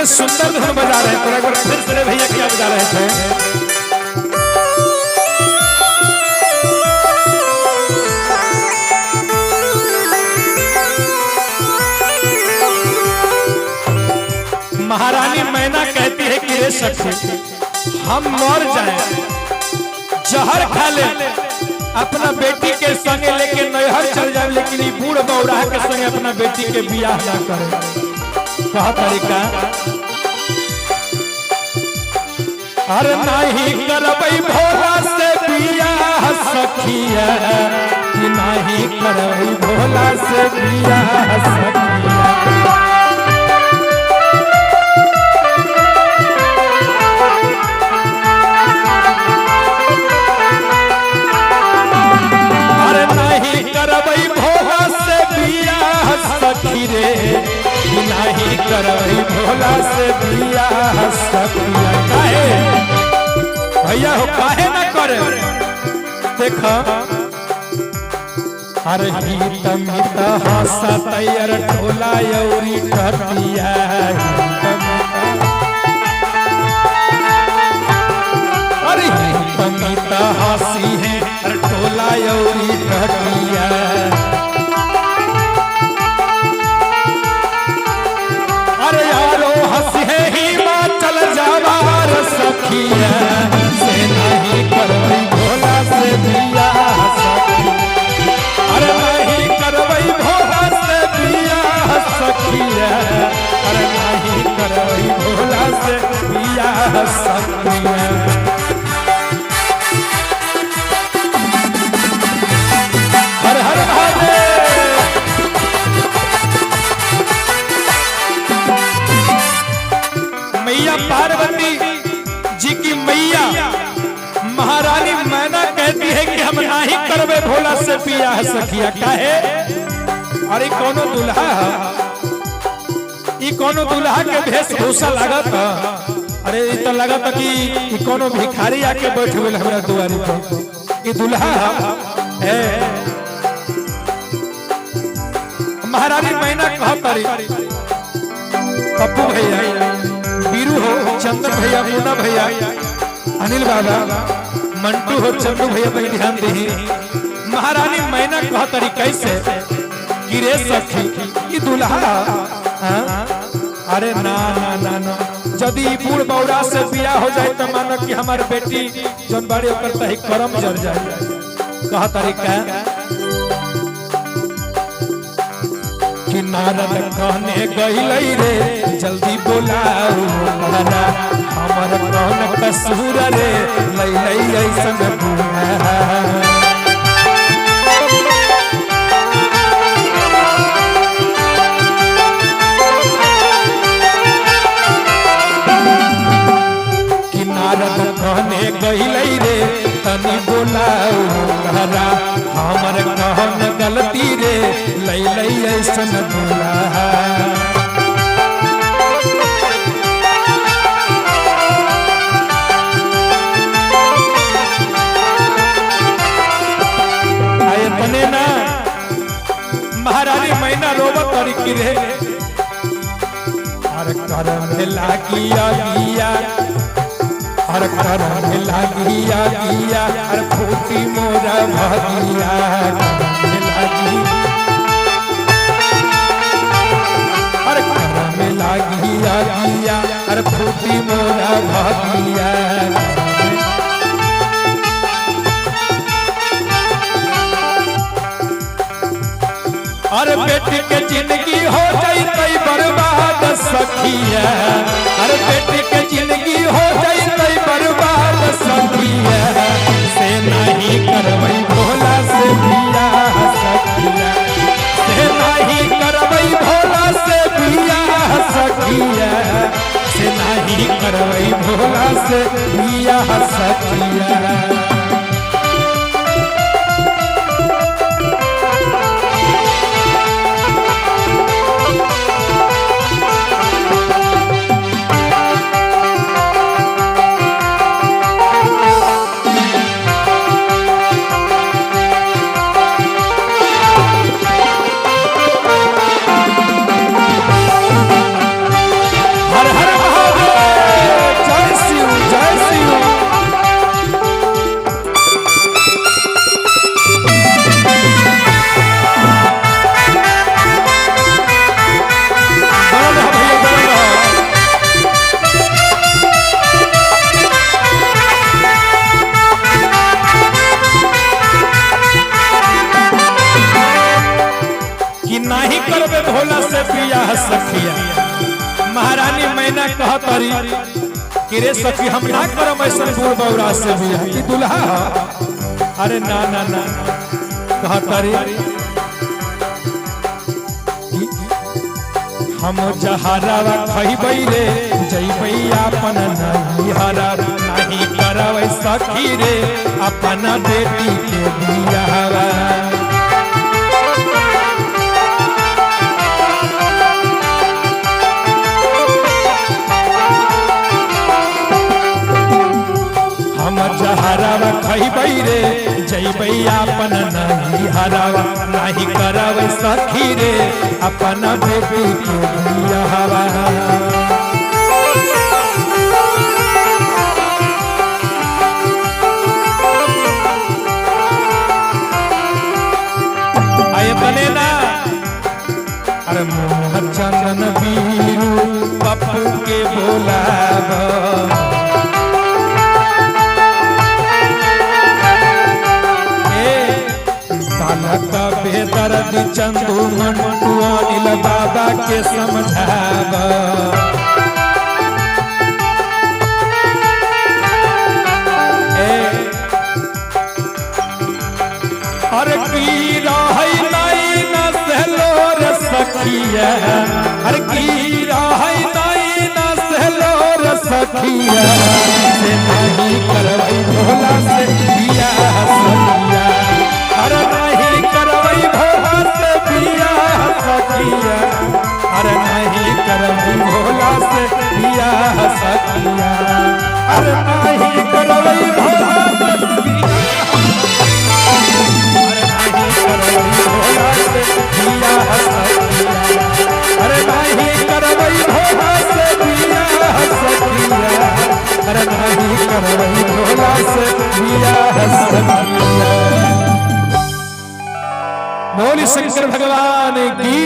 कितने सुंदर धुन बजा रहे हैं। एक बार फिर से भैया क्या बजा रहे थे। महारानी मैना कहती है कि रे सखी हम मर जाए, जहर खा ले, अपना बेटी के संगे लेके नैहर चल जाए, लेकिन बूढ़ बौरा के संगे अपना बेटी के बियाह ना करे। कहा तरीका अरे नहीं करबई भोला से बियाह सखिया, कि नहीं करबई भोला से बियाह सखिया। करबई भोला से बियाह सखी रे, नहीं करबई भोला से बियाह सखिया। काहे भैया हो काहे ना करे। देखो अरे हित मित हंसा तैयार ढोला यौरी टटिया, अरे हित मित हंसी है टोला यौरी टटिया। अरे यारो हंसी है हिमाचल जावार सखिया, से नहीं करबई भोला से बियाह सखिया। अरे नहीं करबई भोला से बियाह सखिया, अरे नहीं करबई भोला से बियाह सखिया। हर हर महादेव। मैया पार्वती जी की मैया महारानी मैना कहती है कि हम नहीं करबे भोला से बियाह सखिया। काहे अरे कोनो दुल्हा कोनो दुल्हा के वेशभूषा लागत। अरे तो लागत कि कोनो भिखारी आके बैठ गए हमरा दुआरी पर। ई दुल्हा है महारानी मैना कहतरी पप्पू भैया, बीरू हो, चंदन भैया, मुन्ना भैया, अनिल बाबा, मंटू हो, चंदू भैया पर ध्यान दी। महारानी मैना कहतरी कैसे कि रे सखी ई दुल्हा अरे ना ना ना ना, यदि बूढ़ बौरा से बियाह हो जाए तो मानो कि हमारे बेटी जन बड़े होकर तही करम जर जाए। कहा तरीका कि नारद कहने गई रे जल्दी बोलाऊ कहना, हमर कौन कसूर रे लई ऐसन बुआ। कहने गई रे तनी बोलाऊ कहरा, हमर कहन गलती रे लई ऐसन बोला। आए बने ना महारानी मैना रोबत तरीकी रे, अरे कर में लागिया गिया, अरे कर में लागिया गिया, अरे फूटी मोरा भगिया में लागी, अरे कर में लागिया गिया, अरे फूटी मोरा भगिया। अरे बेटी के जिंदगी हो जाई तई बर्बाद सखिया, अरे बेटी के जिंदगी हो जाई तई बर्बाद सखिया, से नहीं करबई भोला से बियाह सखिया, से नहीं करबई भोला से बियाह सखिया, से नहीं करबई भोला से बियाह सखिया। हर हर करबे भोला से बियाह सखिया। महारानी मैना कहतरी कि रे सखी हम ना करम ऐसा बूढ़ बौरा से बियाह कि दुल्हा। अरे ना ना ना कहतरी हम जहरावा खइबै रे जइबै अपन नैहरा नहीं करबै सखी रे अपन बेटी के बियाहवा। हम जहरावा खइबै रे जइबै अपन नैहरा नहीं करबै सखी रे अपन बेटी के बियाहवा। आए बने ना अरे मोह चंदन बीरू पप्पू के बोलाब बेदर्द चंदू मंटू अनिल बाबा के समझाब। अरे की रहै नहीं न सहलो रे सखिया। अरे की रहै नहीं न सहलो रे सखिया से नहीं करबै भोला से बियाह सखिया। अरे नहीं करबै भोला से बियाह सखिया। अरे नहीं करबै भोला से बियाह सखिया। अरे नहीं करबै भोला से बियाह सखिया। अरे नहीं करबै भोला से बियाह सखिया। अरे नहीं करबै भोला से बियाह सखिया। बोल शंकर भगवान की।